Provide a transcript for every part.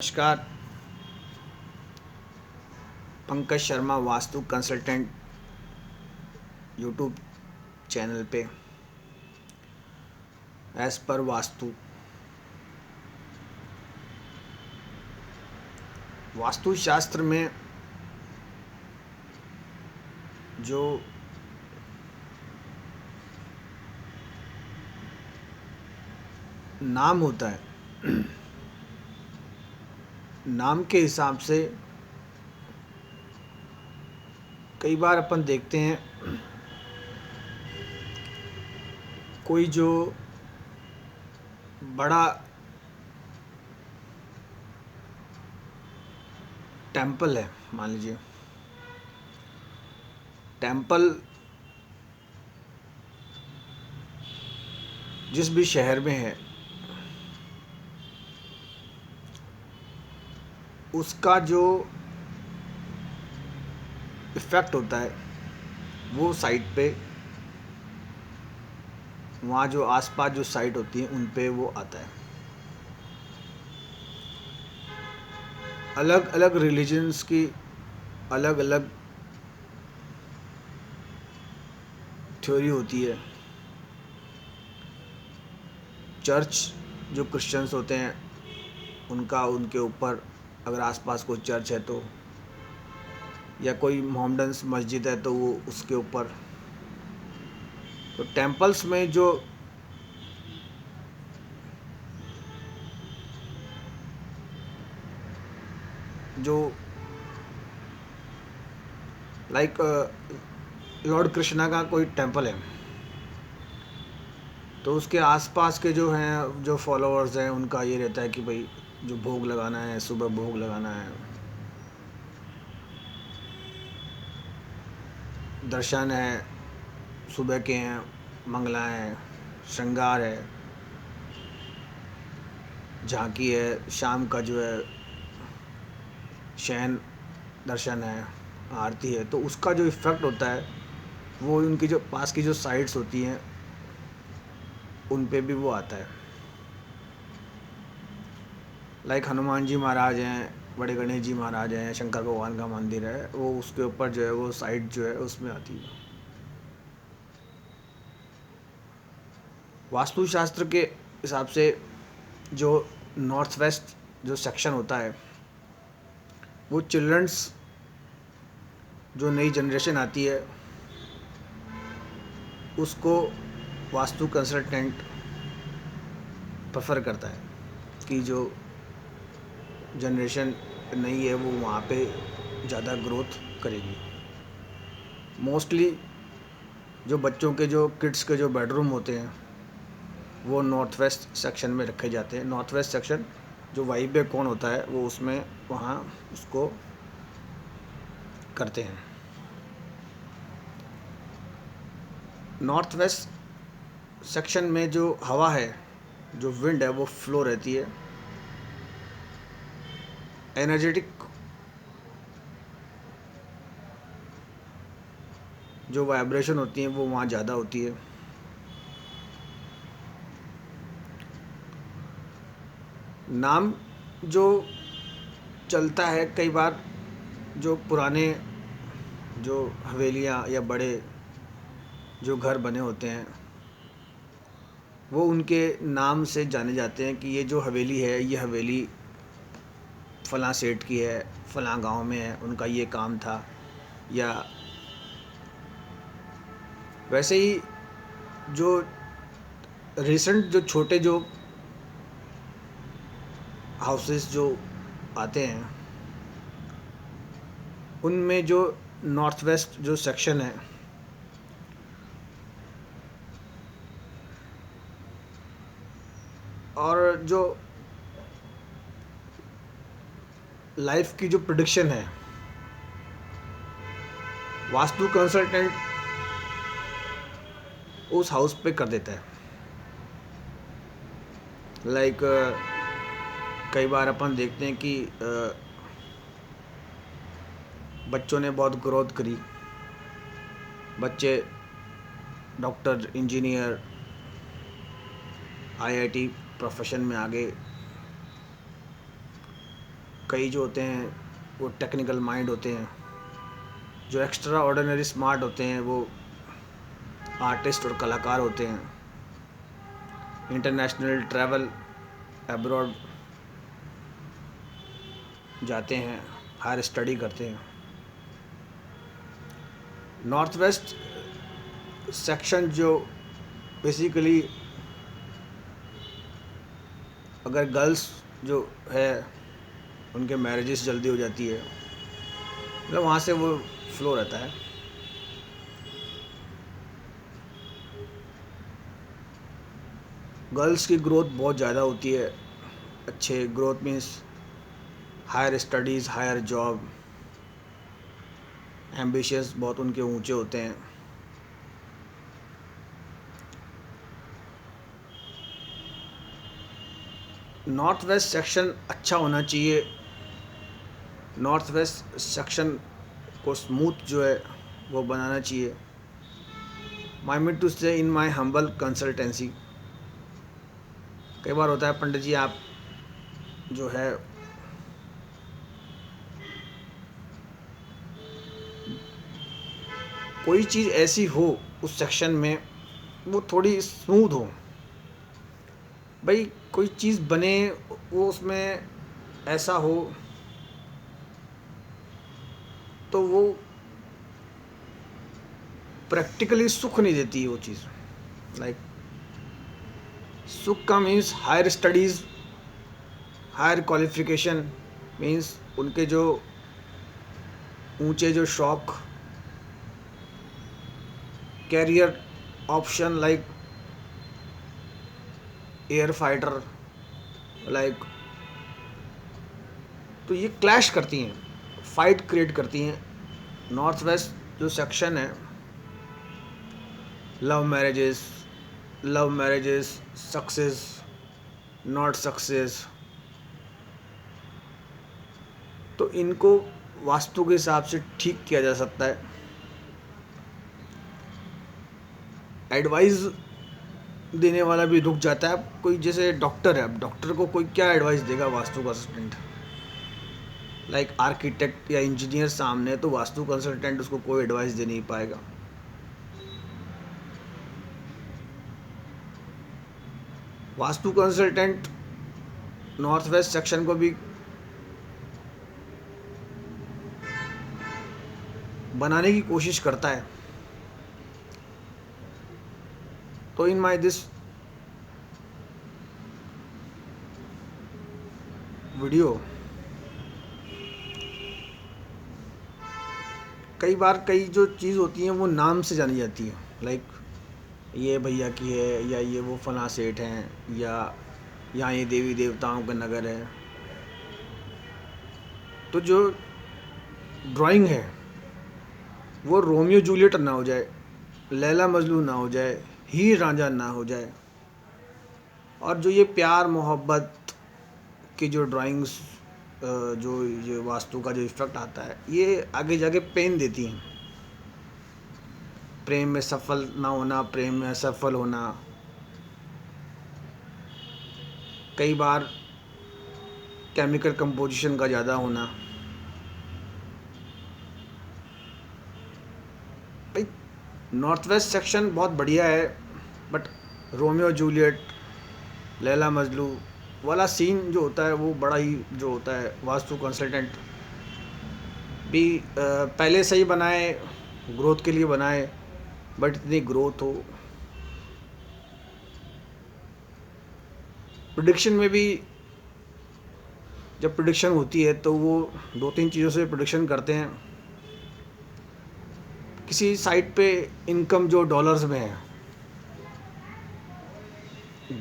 नमस्कार। Pankaj Sharma vastu consultant YouTube channel पे as per vastu वास्तुशास्त्र में जो नाम होता है नाम के हिसाब से कई बार अपन देखते हैं कोई जो बड़ा टेंपल है, मान लीजिए टेंपल जिस भी शहर में है उसका जो इफ़ेक्ट होता है वो साइट पे, वहाँ जो आसपास जो साइट होती है उन पे वो आता है। अलग अलग रिलीजन्स की अलग अलग थ्योरी होती है। चर्च जो क्रिश्चियंस होते हैं उनका उनके ऊपर अगर आसपास कोई चर्च है तो, या कोई मोहम्मडन्स मस्जिद है तो वो उसके ऊपर। तो टेंपल्स में जो लाइक लॉर्ड कृष्णा का कोई टेंपल है तो उसके आसपास के जो हैं जो फॉलोअर्स हैं उनका ये रहता है कि भाई जो भोग लगाना है, सुबह भोग लगाना है, दर्शन है, सुबह के हैं, मंगला है, श्रृंगार है, झांकी है, शाम का जो है शयन दर्शन है, आरती है। तो उसका जो इफ़ेक्ट होता है वो उनकी जो पास की जो साइट्स होती हैं उन पे भी वो आता है। लाइक हनुमान जी महाराज हैं, बड़े गणेश जी महाराज हैं, शंकर भगवान का मंदिर है, वो उसके ऊपर जो है वो साइट जो है उसमें आती है। वास्तुशास्त्र के हिसाब से जो नॉर्थ वेस्ट जो सेक्शन होता है वो चिल्ड्रंस जो नई जनरेशन आती है उसको वास्तु कंसल्टेंट प्रेफर करता है कि जो जनरेशन नई है वो वहाँ पे ज़्यादा ग्रोथ करेगी। मोस्टली जो बच्चों के जो किड्स के जो बेडरूम होते हैं वो नॉर्थ वेस्ट सेक्शन में रखे जाते हैं। नॉर्थ वेस्ट सेक्शन जो वाइब्य कोण होता है वो उसमें वहाँ उसको करते हैं। नॉर्थ वेस्ट सेक्शन में जो हवा है, जो विंड है, वो फ्लो रहती है। एनर्जेटिक जो वाइब्रेशन होती हैं वो वहाँ ज़्यादा होती है। नाम जो चलता है कई बार जो पुराने जो हवेलियाँ या बड़े जो घर बने होते हैं वो उनके नाम से जाने जाते हैं कि ये जो हवेली है ये हवेली फ़लाँ सेठ की है, फ़लाँ गांव में है, उनका ये काम था। या वैसे ही जो रिसेंट जो छोटे जो हाउसेस जो आते हैं उनमें जो नॉर्थ वेस्ट जो सेक्शन है और जो लाइफ की जो प्रेडिक्शन है वास्तु कंसल्टेंट उस हाउस पे कर देता है। लाइक कई बार अपन देखते हैं कि बच्चों ने बहुत ग्रोथ करी, बच्चे डॉक्टर, इंजीनियर, आईआईटी प्रोफेशन में आ गए, कई जो होते हैं वो टेक्निकल माइंड होते हैं, जो एक्स्ट्रा ऑर्डिनरी स्मार्ट होते हैं वो आर्टिस्ट और कलाकार होते हैं। इंटरनेशनल ट्रैवल अब्रॉड जाते हैं, हायर स्टडी करते हैं। नॉर्थ वेस्ट सेक्शन जो बेसिकली अगर गर्ल्स जो है उनके मैरिजेस जल्दी हो जाती है, मतलब वहाँ से वो फ्लो रहता है। गर्ल्स की ग्रोथ बहुत ज़्यादा होती है, अच्छे growth means higher studies, higher job, ambitious बहुत उनके ऊंचे होते हैं। नॉर्थ वेस्ट सेक्शन अच्छा होना चाहिए। नॉर्थ वेस्ट सेक्शन को स्मूथ जो है वो बनाना चाहिए। माई मीन टू से इन माई हम्बल कंसल्टेंसी, कई बार होता है पंडित जी आप जो है कोई चीज़ ऐसी हो उस सेक्शन में वो थोड़ी स्मूथ हो, भाई कोई चीज़ बने वो उसमें ऐसा हो तो वो प्रैक्टिकली सुख नहीं देती है वो चीज़। लाइक सुख का means higher studies, higher qualification, means उनके जो ऊंचे जो शौक, career option like air fighter, like तो ये क्लैश करती हैं, फाइट क्रिएट करती हैं। नॉर्थ वेस्ट जो सेक्शन है, love marriages, success, not success, तो इनको वास्तु के हिसाब से ठीक किया जा सकता है। एडवाइस देने वाला भी रुक जाता है। कोई जैसे डॉक्टर है, अब डॉक्टर को कोई क्या एडवाइस देगा वास्तु कंसल्टेंट, लाइक आर्किटेक्ट या इंजीनियर सामने, तो वास्तु कंसल्टेंट उसको कोई एडवाइस दे नहीं पाएगा। Vastu consultant north west section को भी बनाने की कोशिश करता है। तो इन माई दिस वीडियो कई बार कई जो चीज़ होती हैं वो नाम से जानी जाती है, लाइक ये भैया की है, या ये वो फला सेठ हैं, या यहाँ ये देवी देवताओं का नगर है। तो जो ड्राइंग है वो रोमियो जूलियट ना हो जाए, लैला मजनू ना हो जाए, हीर रांझा ना हो जाए। और जो ये प्यार मोहब्बत की जो ड्राइंग्स, जो ये वास्तु का जो इफेक्ट आता है, ये आगे जाके पेन देती हैं। प्रेम में सफल ना होना, प्रेम में असफल होना, कई बार केमिकल कंपोजिशन का ज़्यादा होना। भाई नॉर्थ वेस्ट सेक्शन बहुत बढ़िया है, but Romeo Juliet, Laila Majnu वाला सीन जो होता है वो बड़ा ही जो होता है, वास्तु कंसल्टेंट भी पहले से ही बनाए, ग्रोथ के लिए बनाए, बट इतनी ग्रोथ हो। प्रिडिक्शन में भी जब प्रिडिक्शन होती है तो वो दो तीन चीज़ों से प्रिडिक्शन करते हैं। किसी साइट पे इनकम जो डॉलर्स में है,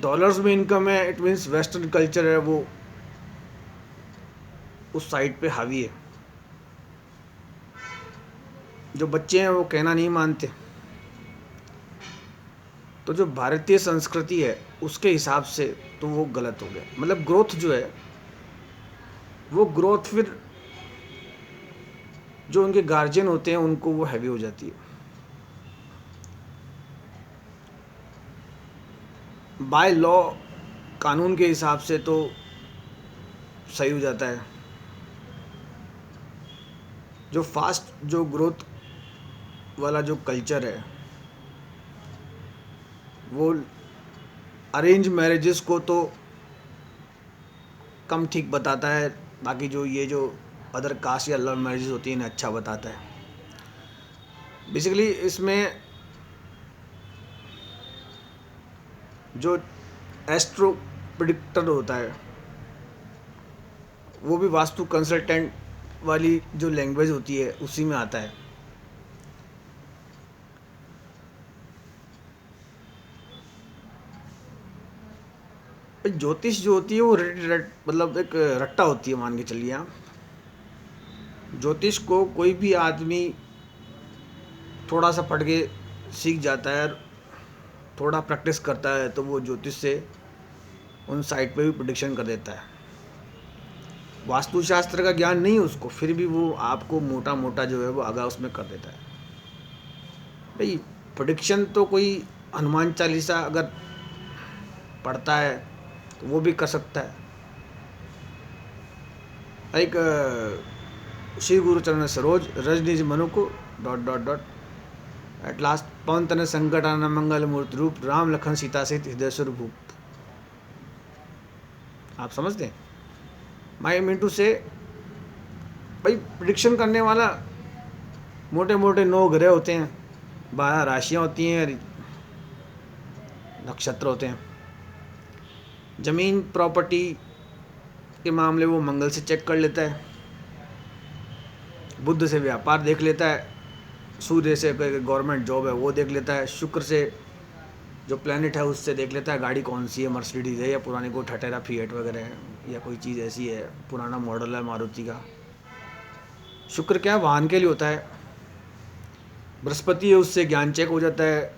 डॉलर्स में इनकम है, इट मीन्स वेस्टर्न कल्चर है वो उस साइट पे हावी है। जो बच्चे हैं वो कहना नहीं मानते, तो जो भारतीय संस्कृति है उसके हिसाब से तो वो गलत हो गया। मतलब ग्रोथ जो है वो ग्रोथ फिर जो उनके गार्जियन होते हैं उनको वो हैवी हो जाती है। बाय लॉ, कानून के हिसाब से तो सही हो जाता है, जो फास्ट जो ग्रोथ वाला जो कल्चर है वो अरेंज मैरिजेस को तो कम ठीक बताता है, बाकी जो ये जो अदर कास्ट या लव मैरिजेस होती हैं इन्हें अच्छा बताता है। बेसिकली इसमें जो एस्ट्रो प्रिडिक्टर होता है वो भी वास्तु कंसल्टेंट वाली जो लैंग्वेज होती है उसी में आता है। ज्योतिष जो होती है वो मतलब एक रट्टा होती है, मान के चलिए आप। ज्योतिष को कोई भी आदमी थोड़ा सा पढ़ के सीख जाता है, थोड़ा प्रैक्टिस करता है तो वो ज्योतिष से उन साइट पे भी प्रेडिक्शन कर देता है। वास्तुशास्त्र का ज्ञान नहीं है उसको, फिर भी वो आपको मोटा मोटा जो है वो आगा उसमें कर देता है। भाई प्रेडिक्शन तो कोई हनुमान चालीसा अगर पढ़ता है तो वो भी कर सकता है। एक श्री गुरु चरण सरोज रजनीज मनु को ... एट लास्ट पवन तन संकटान मंगल मूर्ति रूप राम लखन सीता सहित हृदय स्वरूप। आप समझते हैं माई मिंटू से भाई प्रिडिक्शन करने वाला मोटे मोटे 9 ग्रह होते हैं, 12 राशियां होती हैं, नक्षत्र होते हैं। जमीन प्रॉपर्टी के मामले वो मंगल से चेक कर लेता है, बुध से व्यापार देख लेता है, सूर्य से गवर्नमेंट जॉब है वो देख लेता है, शुक्र से जो प्लैनेट है उससे देख लेता है गाड़ी कौन सी है, मर्सिडीज है या पुरानी कोई ठटेरा फिएट वगैरह है या कोई चीज़ ऐसी है, पुराना मॉडल है मारुति का। शुक्र क्या है, वाहन के लिए होता है। बृहस्पति है उससे ज्ञान चेक हो जाता है।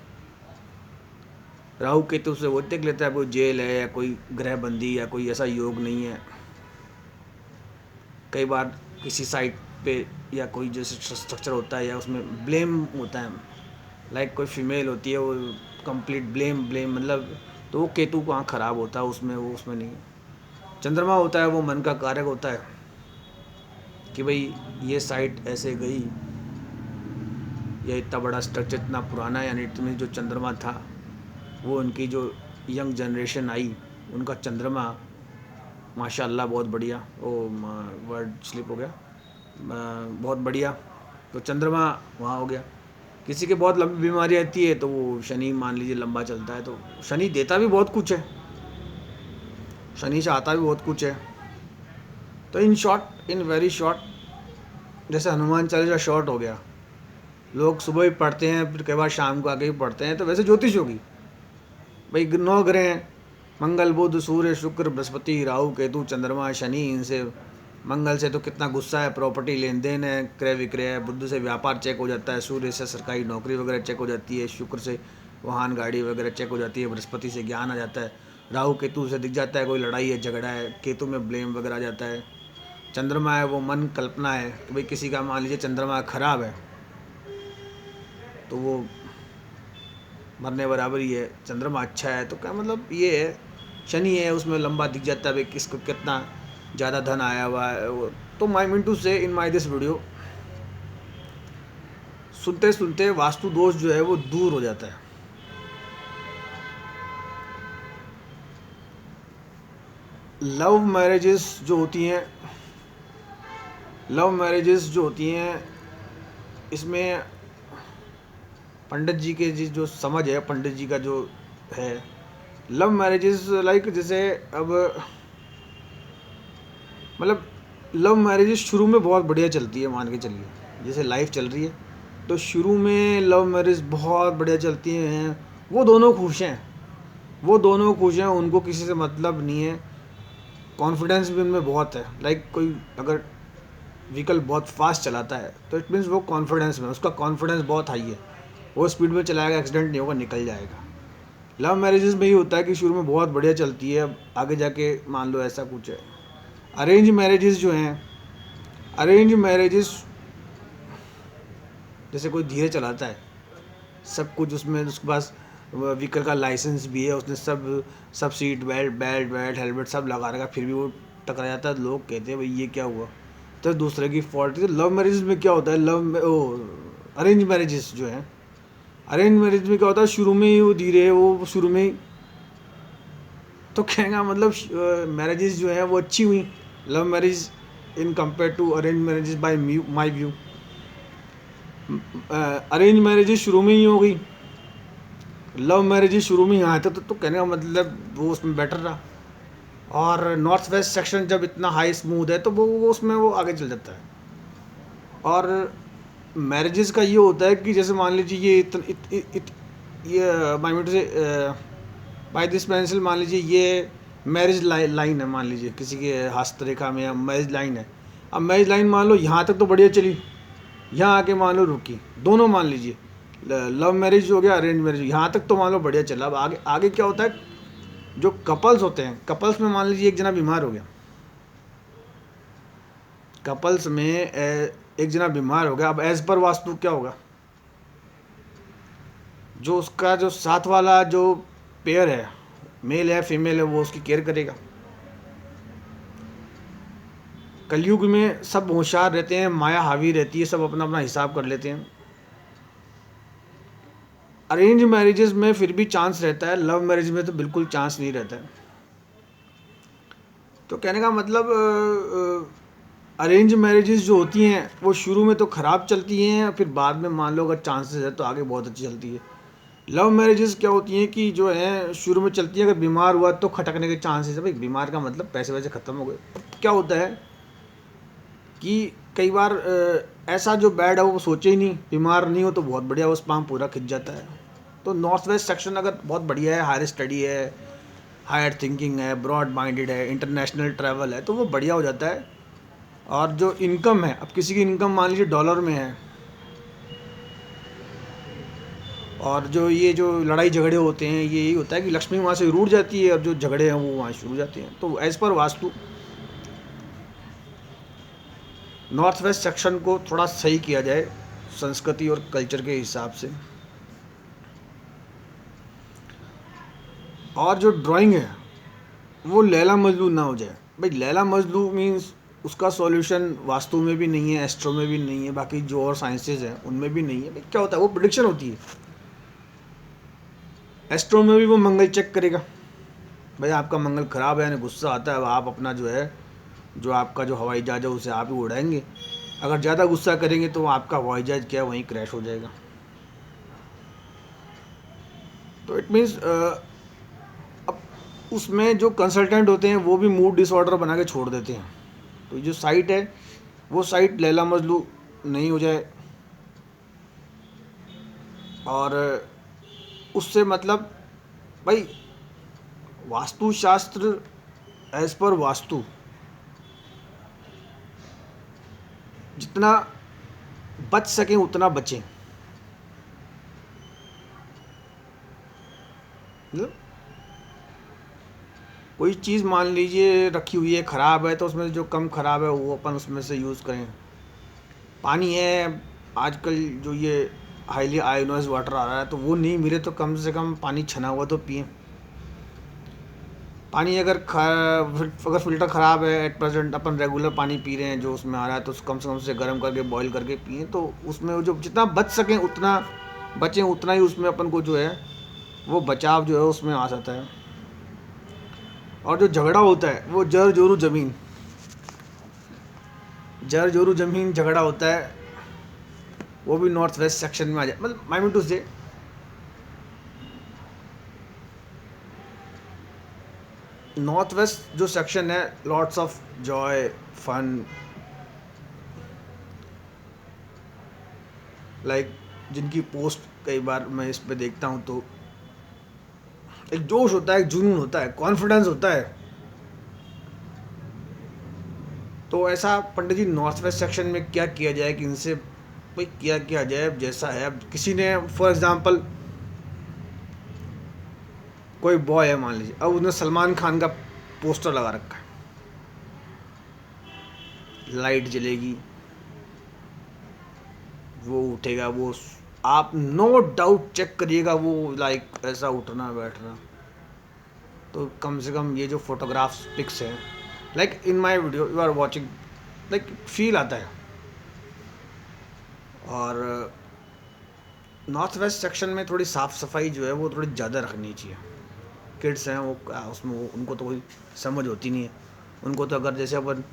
राहु केतु से वो देख लेता है कोई जेल है या कोई ग्रह बंदी या कोई ऐसा योग नहीं है। कई बार किसी साइट पे या कोई जैसे स्ट्रक्चर होता है या उसमें ब्लेम होता है, लाइक कोई फीमेल होती है वो कंप्लीट ब्लेम मतलब, तो वो केतु कहाँ ख़राब होता है उसमें, वो उसमें नहीं। चंद्रमा होता है वो मन का कारक होता है कि भाई ये साइट ऐसे गई या इतना बड़ा स्ट्रक्चर इतना पुराना, यानी इतनी जो चंद्रमा था वो उनकी जो यंग जनरेशन आई उनका चंद्रमा माशाल्लाह बहुत बढ़िया, ओ वर्ड स्लिप हो गया, बहुत बढ़िया। तो चंद्रमा वहाँ हो गया। किसी के बहुत लंबी बीमारी आती है तो वो शनि मान लीजिए लंबा चलता है, तो शनि देता भी बहुत कुछ है, शनि से आता भी बहुत कुछ है। तो in short, in very short, जैसे हनुमान चालीसा शॉर्ट हो गया, लोग सुबह भी पढ़ते हैं फिर कई बार शाम को आके भी पढ़ते हैं, तो वैसे ज्योतिष होगी भाई 9 ग्रह हैं, मंगल बुध सूर्य शुक्र बृहस्पति राहु केतु चंद्रमा शनि। इनसे मंगल से तो कितना गुस्सा है, प्रॉपर्टी लेन देन है, क्रय विक्रय है। बुध से व्यापार चेक हो जाता है, सूर्य से सरकारी नौकरी वगैरह चेक हो जाती है, शुक्र से वाहन गाड़ी वगैरह चेक हो जाती है, बृहस्पति से ज्ञान आ जाता है, राहु केतु से दिख जाता है कोई लड़ाई है झगड़ा है, केतु में ब्लेम वगैरह आ जाता है। चंद्रमा है वो मन कल्पना है कि भाई किसी का मान लीजिए चंद्रमा खराब है तो वो मरने बराबर ही है, चंद्रमा अच्छा है तो क्या मतलब ये है। शनि है उसमें लंबा दिख जाता है भाई किसको कितना ज़्यादा धन आया हुआ है। तो माई मिंटू से इन माई दिस वीडियो सुनते सुनते वास्तु दोष जो है वो दूर हो जाता है। लव मैरिजेस जो होती हैं, लव मैरिजेस जो होती हैं इसमें पंडित जी के जो समझ है, पंडित जी का जो है, लव मैरिजेस लाइक जैसे अब मतलब लव मैरिजेस शुरू में बहुत बढ़िया चलती है, मान के चलिए जैसे लाइफ चल रही है तो शुरू में लव मैरिज बहुत बढ़िया चलती हैं, वो दोनों खुश हैं, वो दोनों खुश हैं, उनको किसी से मतलब नहीं है, कॉन्फिडेंस भी उनमें बहुत है। लाइक कोई अगर व्हीकल बहुत फास्ट चलाता है तो इट मीन्स वो कॉन्फिडेंस में, उसका कॉन्फिडेंस बहुत हाई है, वो स्पीड में चलाएगा, एक्सीडेंट नहीं होगा, निकल जाएगा। लव मैरिजेस में ही होता है कि शुरू में बहुत बढ़िया चलती है, आगे जाके मान लो ऐसा कुछ है। अरेंज मैरिजेस जो हैं, अरेंज मैरिजेस जैसे कोई धीरे चलाता है, सब कुछ उसमें उसके पास व्हीकल का लाइसेंस भी है, उसने सब सीट बेल्ट हेलमेट सब लगा रखा, फिर भी वो टकरा जाता है, लोग कहते हैं भाई ये क्या हुआ, तो दूसरे की फॉल्ट है। लव मैरिज में क्या होता है, अरेंज मैरिजेस जो है, अरेंज मैरिज में क्या होता है, शुरू में ही वो धीरे, वो शुरू में ही, तो कहने का मतलब मैरिजेस जो है वो अच्छी हुई, love marriage in compare to arrange marriages by my view. Arrange marriages शुरू में ही हो गई, लव मैरिजेस शुरू में ही आए थे, तो कहने का मतलब वो उसमें बेटर रहा। और नॉर्थ वेस्ट सेक्शन जब इतना हाई स्मूथ है तो वो उसमें वो आगे चल जाता है। और मैरिजेस का ये होता है कि जैसे मान लीजिए ये ये बाई दिस पेंसिल मान लीजिए ये मैरिज लाइन है, मान लीजिए किसी के हस्तरेखा में या मैरिज लाइन है। अब मैरिज लाइन मान लो यहाँ तक तो बढ़िया चली, यहाँ आके मान लो रुकी, दोनों मान लीजिए लव मैरिज हो गया, अरेंज मैरिज, यहाँ तक तो मान लो बढ़िया चला। अब आगे आगे क्या होता है, जो कपल्स होते हैं, कपल्स में मान लीजिए एक जना बीमार हो गया, कपल्स में एक जना बीमार हो गया। अब एज पर वास्तु क्या होगा, जो उसका जो साथ वाला जो पेयर है, मेल है फीमेल है, वो उसकी केयर करेगा। कलयुग में सब होशियार रहते हैं, माया हावी रहती है, सब अपना अपना हिसाब कर लेते हैं। अरेंज मैरिजेस में फिर भी चांस रहता है, लव मैरिज में तो बिल्कुल चांस नहीं रहता है। तो कहने का मतलब अरेंज मैरिजेस जो होती हैं वो शुरू में तो ख़राब चलती हैं, फिर बाद में मान लो अगर चांसेस है तो आगे बहुत अच्छी चलती है। लव मैरिजेस क्या होती हैं कि जो है शुरू में चलती है, अगर बीमार हुआ तो खटकने के चांसेस है। भाई बीमार का मतलब पैसे वैसे ख़त्म हो गए। क्या होता है कि कई बार ऐसा जो बैड है वो सोचे ही नहीं, बीमार नहीं हो तो बहुत बढ़िया, वो स्पाम पूरा खिंच जाता है। तो नॉर्थ वेस्ट सेक्शन अगर बहुत बढ़िया है, हायर स्टडी है, हायर थिंकिंग है, ब्रॉड माइंडेड है, इंटरनेशनल ट्रैवल है, तो वो बढ़िया हो जाता है। और जो इनकम है, अब किसी की इनकम मान लीजिए डॉलर में है, और जो ये जो लड़ाई झगड़े होते हैं, ये यही होता है कि लक्ष्मी वहाँ से रूठ जाती है और जो झगड़े हैं वो वहाँ शुरू हो जाते हैं। तो as per vastu north west section को थोड़ा सही किया जाए संस्कृति और कल्चर के हिसाब से। और जो ड्राइंग है वो लैला मजनू ना हो जाए। भाई लैला मजनू मीन्स उसका सॉल्यूशन वास्तु में भी नहीं है, एस्ट्रो में भी नहीं है, बाकी जो और साइंसेज हैं उनमें भी नहीं है। भाई क्या होता है, वो प्रिडिक्शन होती है। एस्ट्रो में भी वो मंगल चेक करेगा, भाई आपका मंगल खराब है, यानी गुस्सा आता है, अब आप अपना जो है, जो आपका जो हवाई जहाज है उसे आप ही उड़ाएंगे। अगर ज़्यादा गुस्सा करेंगे तो आपका हवाई जहाज क्या वहीं क्रैश हो जाएगा। तो इट मीन्स अब उसमें जो कंसल्टेंट होते हैं वो भी मूड डिसऑर्डर बना के छोड़ देते हैं। तो जो साइट है वो साइट लैला मजलू नहीं हो जाए, और उससे मतलब भाई वास्तुशास्त्र एज पर वास्तु जितना बच सकें उतना बचें। मतलब कोई चीज़ मान लीजिए रखी हुई है ख़राब है, तो उसमें से जो कम ख़राब है वो अपन उसमें से यूज़ करें। पानी है, आजकल जो ये हाईली आयोनाइज वाटर आ रहा है, तो वो नहीं मिले तो कम से कम पानी छना हुआ तो पिए। पानी अगर फ़िल्टर ख़राब है, एट प्रेजेंट अपन रेगुलर पानी पी रहे हैं जो उसमें आ रहा है, तो कम से कम से गर्म करके बॉईल करके पिए, तो उसमें जो जितना बच सकें उतना बचें, उतना ही उसमें अपन को जो है वो बचाव जो है उसमें आ जाता है। और जो झगड़ा होता है वो जर जोरू ज़मीन, जर जोरू ज़मीन झगड़ा होता है, वो भी नॉर्थ वेस्ट सेक्शन में आ जाए। मतलब I mean to say north west जो सेक्शन है, lots of joy, fun, like जिनकी पोस्ट कई बार मैं इस पे देखता हूँ तो एक जोश होता है, एक जुनून होता है, कॉन्फिडेंस होता है। तो ऐसा पंडित जी नॉर्थ वेस्ट सेक्शन में क्या किया जाए कि इनसे भाई क्या किया जाए। अब जैसा है, अब किसी ने फॉर एग्जांपल कोई बॉय है मान लीजिए, अब उसने सलमान खान का पोस्टर लगा रखा है, लाइट जलेगी, वो उठेगा, वो आप नो डाउट चेक करिएगा, वो लाइक ऐसा उठना बैठना। तो कम से कम ये जो फोटोग्राफ्स पिक्स हैं, like in my video you are watching like feel आता है। और नॉर्थ वेस्ट सेक्शन में थोड़ी साफ़ सफाई जो है वो थोड़ी ज़्यादा रखनी चाहिए। किड्स हैं वो उसमें उनको तो कोई समझ होती नहीं है। उनको तो अगर जैसे अपन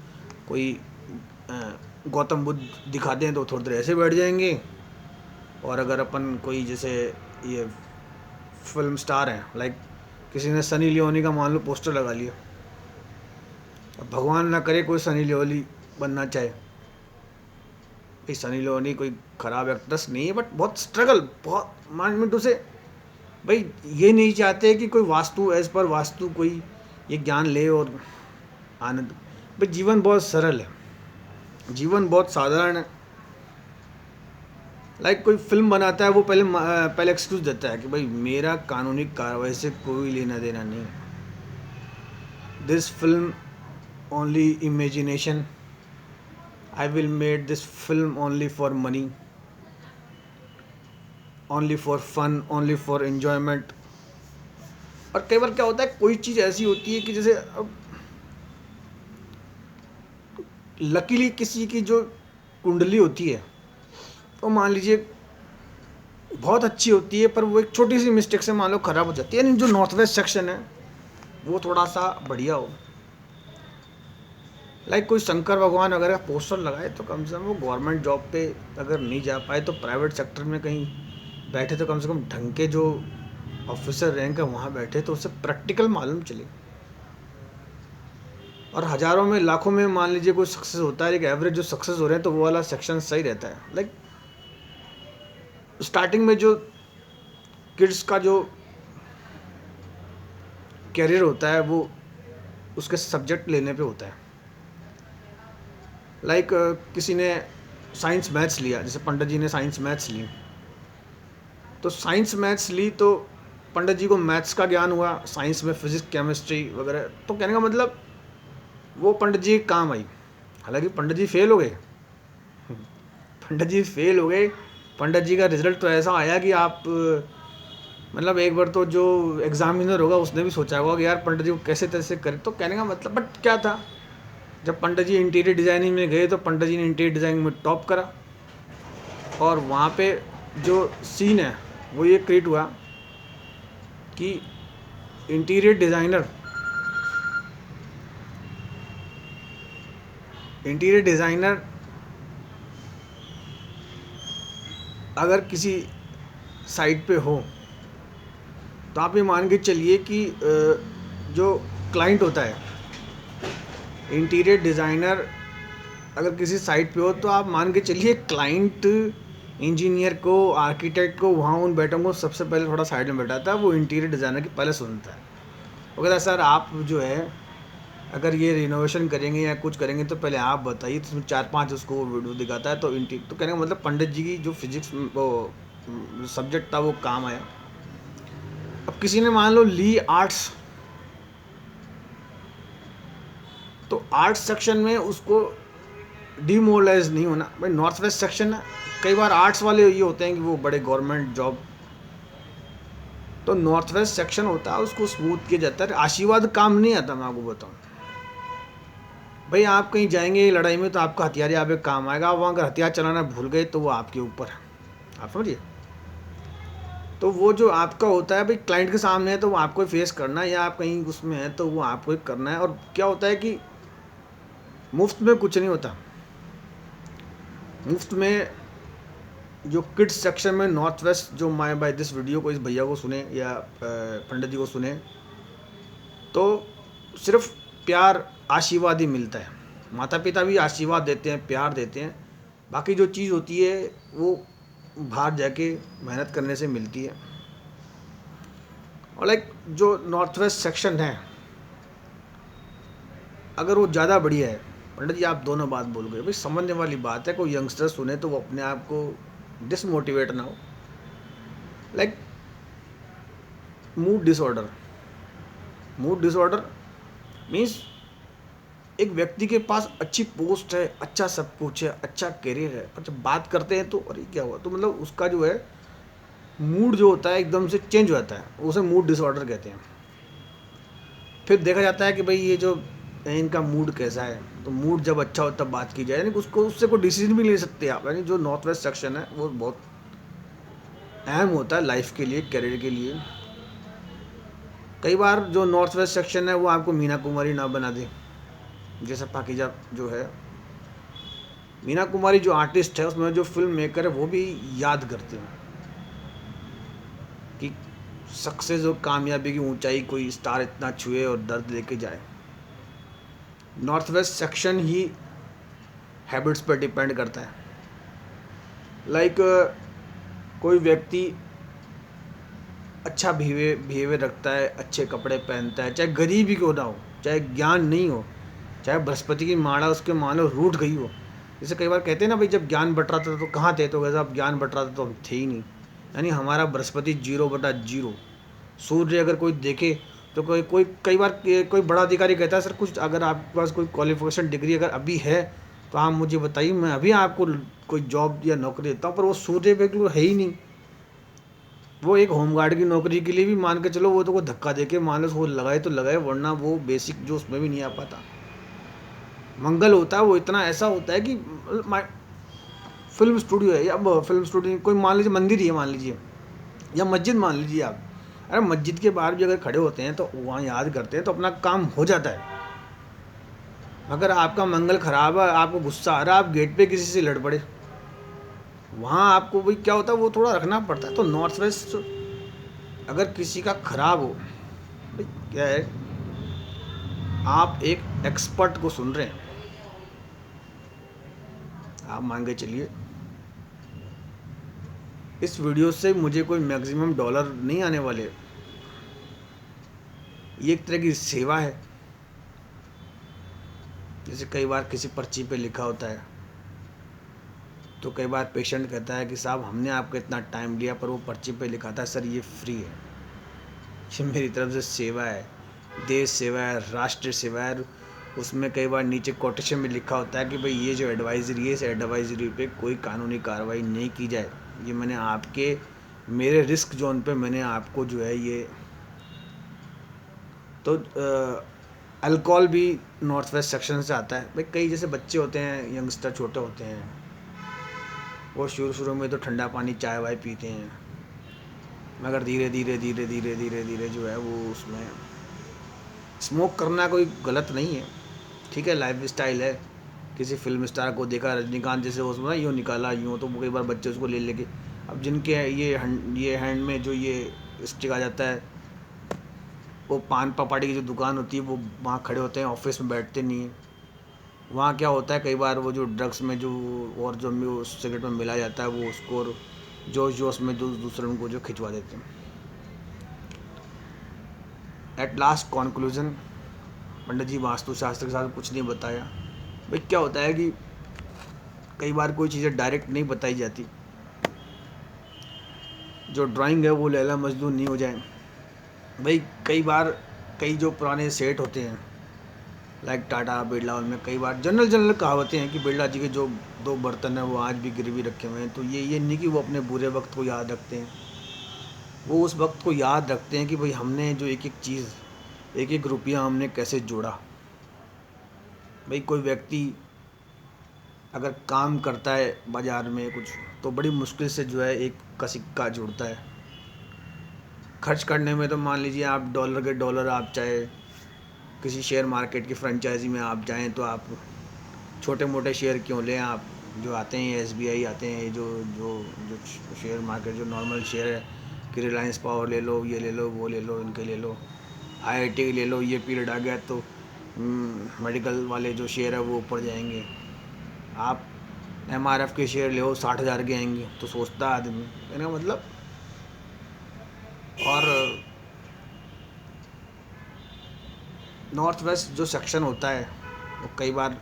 कोई गौतम बुद्ध दिखाते हैं तो थोड़ी देर ऐसे बैठ जाएंगे, और अगर अपन कोई जैसे ये फिल्म स्टार हैं, लाइक किसी ने सनी लियोनी का मान लो पोस्टर लगा लिया, अब भगवान ना करे कोई सनी लियोनी बनना चाहे, भाई सनी लियोनी कोई ख़राब एक्ट्रेस नहीं है, बट बहुत स्ट्रगल, बहुत मैनेजमेंट उसे, भाई ये नहीं चाहते कि कोई वास्तु एज पर वास्तु कोई ये ज्ञान ले और आनंद। भाई जीवन बहुत सरल है, जीवन बहुत साधारण है। लाइक कोई फिल्म बनाता है वो पहले एक्सक्यूज़ देता है कि भाई मेरा कानूनी कार्रवाई से कोई लेना देना नहीं है, this film only imagination, I will made this film only for money, only for fun, only for enjoyment. और कई बार क्या होता है, कोई चीज़ ऐसी होती है कि जैसे अब लकीली किसी की जो कुंडली होती है तो मान लीजिए बहुत अच्छी होती है, पर वो एक छोटी सी मिस्टेक से मान लो ख़राब हो जाती है। यानी जो नॉर्थ वेस्ट सेक्शन है वो थोड़ा सा बढ़िया हो, लाइक कोई शंकर भगवान अगर का पोस्टर लगाए तो कम से कम वो गवर्नमेंट जॉब पे अगर नहीं जा पाए तो प्राइवेट सेक्टर में कहीं बैठे तो कम से कम ढंग के जो ऑफिसर रैंक है वहाँ बैठे तो उससे प्रैक्टिकल मालूम चले। और हज़ारों में लाखों में मान लीजिए कोई सक्सेस होता है, एक एवरेज जो सक्सेस हो रहे हैं तो वो वाला सेक्शन सही रहता है। लाइक स्टार्टिंग में जो किड्स का जो कैरियर होता है वो उसके सब्जेक्ट लेने पे होता है। लाइक किसी ने साइंस मैथ्स लिया, जैसे पंडित जी ने साइंस मैथ्स ली, तो साइंस मैथ्स ली तो पंडित जी को मैथ्स का ज्ञान हुआ, साइंस में फिजिक्स केमिस्ट्री वगैरह, तो कहने का मतलब वो पंडित जी काम आई। हालांकि पंडित जी फेल हो गए, पंडित जी फेल हो गए, पंडित जी का रिजल्ट तो ऐसा आया कि आप मतलब एक बार तो जो एग्जामिनर होगा उसने भी सोचा होगा कि यार पंडित जी को कैसे तैसे करें। तो कहने का मतलब बट क्या था, जब पंडित जी इंटीरियर डिज़ाइनिंग में गए तो पंडित जी ने इंटीरियर डिज़ाइनिंग में टॉप करा, और वहाँ पे जो सीन है वो ये क्रिएट हुआ कि इंटीरियर डिज़ाइनर अगर किसी साइट पे हो तो आप ये मान के चलिए कि जो क्लाइंट होता है, इंटीरियर डिज़ाइनर अगर किसी साइट पे हो तो आप मान के चलिए क्लाइंट इंजीनियर को, आर्किटेक्ट को, वहाँ उन बैठों को सबसे पहले थोड़ा साइड में बैठाता है, वो इंटीरियर डिज़ाइनर की पहले सुनता है। वो कहता है सर आप जो है अगर ये रिनोवेशन करेंगे या कुछ करेंगे तो पहले आप बताइए, तो उसमें 4-5 उसको वीडियो दिखाता है। तो तो कहने का मतलब पंडित जी की जो फिजिक्स वो सब्जेक्ट था वो काम आया। अब किसी ने मान लो ली आर्ट्स, तो आर्ट्स सेक्शन में उसको डिमोरलाइज नहीं होना। भाई नॉर्थ वेस्ट सेक्शन है, कई बार आर्ट्स वाले ये होते हैं कि वो बड़े गवर्नमेंट जॉब, तो नॉर्थ वेस्ट सेक्शन होता है उसको स्मूथ किया जाता है। आशीर्वाद काम नहीं आता, मैं आपको बताऊँ भाई, आप कहीं जाएंगे लड़ाई में तो आपका हथियार यहाँ पे काम आएगा, आप वहाँ अगर हथियार चलाना भूल गए तो वो आपके ऊपर है, आप समझिए। तो वो जो आपका होता है भाई क्लाइंट के सामने है तो वो आपको फेस करना है, या आप कहीं उसमें है तो वो आपको ही करना है। और क्या होता है कि मुफ्त में कुछ नहीं होता। मुफ्त में जो किड्स सेक्शन में नॉर्थ वेस्ट, जो माय बाय दिस वीडियो को इस भैया को सुने या पंडित जी को सुने, तो सिर्फ प्यार आशीर्वाद ही मिलता है। माता पिता भी आशीर्वाद देते हैं, प्यार देते हैं, बाकी जो चीज़ होती है वो बाहर जाके मेहनत करने से मिलती है। और लाइक जो नॉर्थ वेस्ट सेक्शन है अगर वो ज़्यादा बढ़िया है, पंडित जी आप दोनों बात बोल गए, भाई समझने वाली बात है, कोई यंगस्टर सुने तो वो अपने आप को डिसमोटिवेट ना हो। लाइक मूड डिसऑर्डर मीन्स एक व्यक्ति के पास अच्छी पोस्ट है, अच्छा सब कुछ है, अच्छा करियर है, पर जब बात करते हैं तो अरे क्या हुआ, तो मतलब उसका जो है मूड जो होता है एकदम से चेंज हो जाता है, उसे मूड डिसऑर्डर कहते हैं। फिर देखा जाता है कि भाई ये जो इनका मूड कैसा है, तो मूड जब अच्छा हो तब बात की जाए, यानी उसको उससे कोई डिसीजन भी ले सकते हैं आप। यानी जो नॉर्थ वेस्ट सेक्शन है वो बहुत अहम होता है लाइफ के लिए, करियर के लिए। कई बार जो नॉर्थ वेस्ट सेक्शन है वो आपको मीना कुमारी ना बना दे, जैसा पाकिजा जो है। मीना कुमारी जो आर्टिस्ट है, उसमें जो फिल्म मेकर है वो भी याद करते हैं कि सक्सेस और कामयाबी की ऊंचाई कोई स्टार इतना छुए और दर्द लेके जाए। नॉर्थ वेस्ट सेक्शन ही हैबिट्स पर डिपेंड करता है। लाइक कोई व्यक्ति अच्छा बिहेवियर रखता है, अच्छे कपड़े पहनता है, चाहे गरीब ही क्यों ना हो, चाहे ज्ञान नहीं हो, चाहे बृहस्पति की माला उसके मान लो रूठ गई हो। जैसे कई बार कहते हैं ना भाई, जब ज्ञान बट रहा था तो कहाँ थे, तो वैसा अब ज्ञान बट रहा था तो हम थे ही नहीं। यानी हमारा बृहस्पति 0/0। सूर्य अगर कोई देखे तो कोई कोई कई बार कोई बड़ा अधिकारी कहता है, सर कुछ अगर आपके पास कोई क्वालिफिकेशन डिग्री अगर अभी है तो आप मुझे बताइए, मैं अभी आपको कोई जॉब या नौकरी देता हूँ। पर वो सूर्य बिल्कुल है ही नहीं। वो एक होमगार्ड की नौकरी के लिए भी मान के चलो, वो तो को धक्का दे के मान लो वो लगाए तो लगाए, वरना वो बेसिक जो उसमें भी नहीं आ पाता। मंगल होता है वो इतना ऐसा होता है कि फिल्म स्टूडियो है, या फिल्म स्टूडियो कोई मान लीजिए मंदिर ही है मान लीजिए, या मस्जिद मान लीजिए आप। अरे मस्जिद के बाहर भी अगर खड़े होते हैं तो वहाँ याद करते हैं तो अपना काम हो जाता है। अगर आपका मंगल खराब है, आपको गुस्सा आ रहा है, आप गेट पे किसी से लड़ पड़े, वहाँ आपको भाई क्या होता है वो थोड़ा रखना पड़ता है। तो नॉर्थ वेस्ट अगर किसी का खराब हो, भाई क्या है, आप एक एक्सपर्ट को सुन रहे हैं, आप मान के चलिए इस वीडियो से मुझे कोई मैक्सिमम डॉलर नहीं आने वाले, ये एक तरह की सेवा है। जैसे कई बार किसी पर्ची पे लिखा होता है, तो कई बार पेशेंट कहता है कि साहब हमने आपको इतना टाइम लिया, पर वो पर्ची पे लिखा था सर ये फ्री है। ये मेरी तरफ से सेवा है, देश सेवा है, राष्ट्र सेवा है। उसमें कई बार नीचे कोटेशन में लिखा होता है कि भाई ये जो एडवाइजरी है, इस एडवाइजरी पे कोई कानूनी कार्रवाई नहीं की जाए। ये मैंने आपके मेरे रिस्क जोन पे मैंने आपको जो है ये। तो अल्कोहल भी नॉर्थ वेस्ट सेक्शन से आता है। भाई कई जैसे बच्चे होते हैं, यंगस्टर छोटे होते हैं, वो शुरू शुरू में तो ठंडा पानी चाय वाय पीते हैं, मगर धीरे धीरे धीरे धीरे धीरे धीरे जो है वो उसमें स्मोक करना कोई गलत नहीं है, ठीक है, लाइफ स्टाइल है। किसी फिल्म स्टार को देखा रजनीकांत जैसे, उसमें यूँ निकाला यूँ, तो कई बार बच्चे उसको ले लेके, अब जिनके ये हैंड में जो ये स्टिक आ जाता है, वो पान पपाड़ी की जो दुकान होती है वो वहाँ खड़े होते हैं, ऑफिस में बैठते नहीं हैं। वहाँ क्या होता है कई बार वो जो ड्रग्स में जो और जो भी सिगरेट में मिला जाता है वो उसको जोश जोश में दूसरे उनको जो खिंचवा देते हैं। एट लास्ट कॉन्क्लूज़न, पंडित जी वास्तुशास्त्र के साथ कुछ नहीं बताया। भाई क्या होता है कि कई बार कोई चीज़ें डायरेक्ट नहीं बताई जाती, जो ड्राइंग है वो लैला मजनून नहीं हो जाए। भाई कई बार कई जो पुराने सेठ होते हैं लाइक टाटा बिरला, उनमें कई बार जनरल कहावतें हैं कि बिरला जी के जो 2 बर्तन हैं वो आज भी गिरवी रखे हुए हैं। तो ये नहीं कि वो अपने बुरे वक्त को याद रखते हैं, वो उस वक्त को याद रखते हैं कि भाई हमने जो एक एक चीज़, एक एक रुपया हमने कैसे जोड़ा। भाई कोई व्यक्ति अगर काम करता है बाज़ार में कुछ, तो बड़ी मुश्किल से जो है एक का सिक्का जोड़ता है। खर्च करने में तो मान लीजिए आप डॉलर के डॉलर, आप चाहे किसी शेयर मार्केट की फ्रेंचाइजी में आप जाएं तो आप छोटे मोटे शेयर क्यों लें, आप जो आते हैं SBI आते हैं, जो जो जो शेयर मार्केट जो नॉर्मल शेयर है कि रिलायंस पावर ले लो, ये ले लो, वो ले लो, इनके ले लो, IIT ले लो। ये पीरियड आ गया तो मेडिकल वाले जो शेयर है वो ऊपर जाएंगे। आप MRF के शेयर ले 60,000 के आएंगे, तो सोचता आदमी, कहने का मतलब। और नॉर्थ वेस्ट जो सेक्शन होता है वो कई बार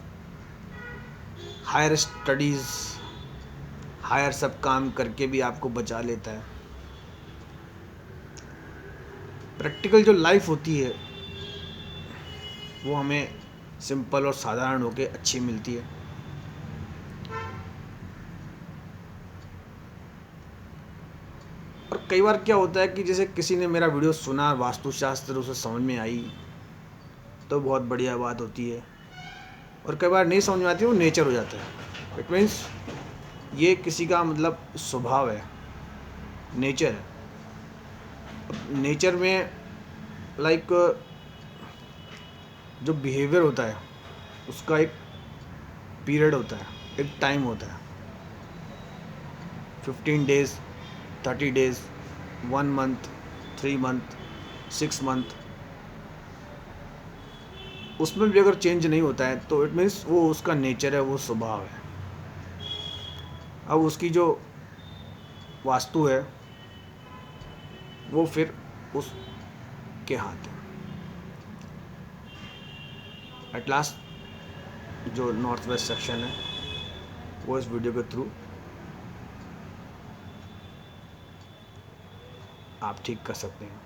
हायर स्टडीज़, हायर सब काम करके भी आपको बचा लेता है। प्रैक्टिकल जो लाइफ होती है वो हमें सिंपल और साधारण होके अच्छी मिलती है। और कई बार क्या होता है कि जैसे किसी ने मेरा वीडियो सुना, वास्तुशास्त्र उसे समझ में आई तो बहुत बढ़िया बात होती है। और कई बार नहीं समझ में आती, वो नेचर हो जाता है। इट मीन्स ये किसी का मतलब स्वभाव है, नेचर है। नेचर में लाइक जो बिहेवियर होता है उसका एक पीरियड होता है, एक टाइम होता है। 15 days, 30 days, 1 month, 3 month, 6 month, उसमें भी अगर चेंज नहीं होता है तो इट मीन्स वो उसका नेचर है, वो स्वभाव है। अब उसकी जो वास्तु है वो फिर उसके हाथ है। एट लास्ट जो नॉर्थ वेस्ट सेक्शन है वो इस वीडियो के थ्रू आप ठीक कर सकते हैं।